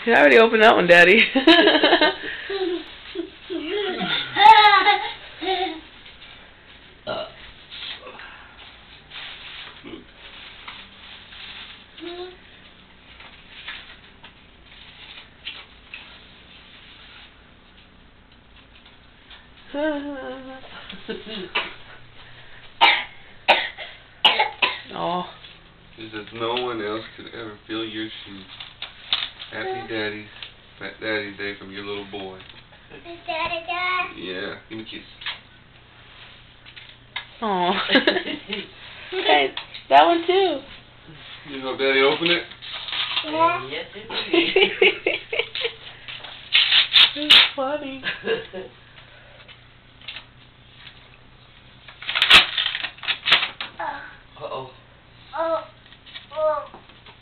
I already opened that one, Daddy. Oh. He says no one else could ever fill your shoes. Happy Daddy's Fat Daddy Day from your little boy. Daddy. Yeah, give me a kiss. Oh. Okay, that one too. You know Daddy open it? Yeah. Yes, it It's funny. Uh-oh.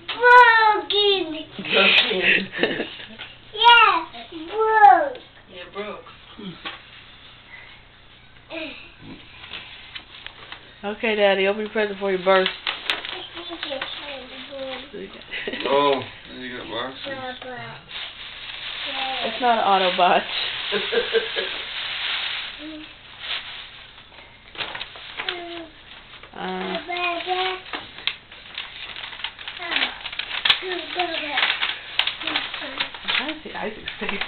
Broken. Broken. Yeah, broke. Yeah, broke. Okay, Daddy, open your present before you burst. Oh, and you got boxes. It's not an Autobot. I see Isaac's face.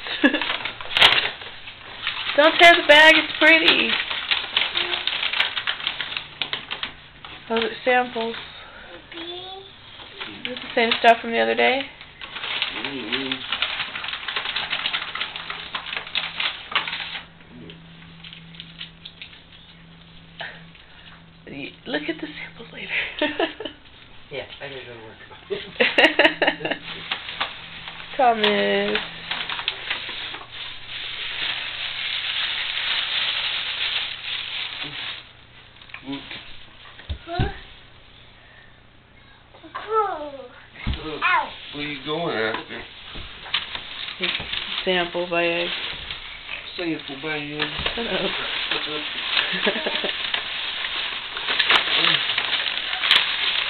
Don't tear the bag, it's pretty. Those are samples. Is this the same stuff from the other day? Look at the samples later. Yeah, I gotta go to work. Thomas. What are you going after? Sample bag. Sample bag. Shut up.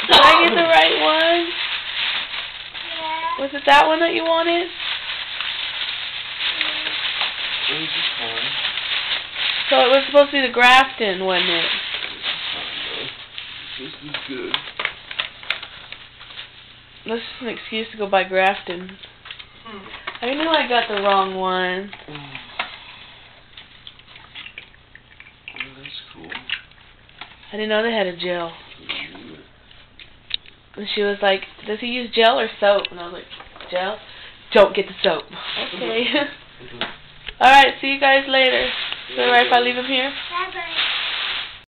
Did I get the right one? Was it that one that you wanted? So it was supposed to be the Grafton, wasn't it? This is good. This is an excuse to go buy Grafton. I knew I got the wrong one. Oh, that's cool. I didn't know they had a gel. And she was like, does he use gel or soap? And I was like, gel? Don't get the soap. Okay. Alright, see you guys later. Is it alright if I leave him here?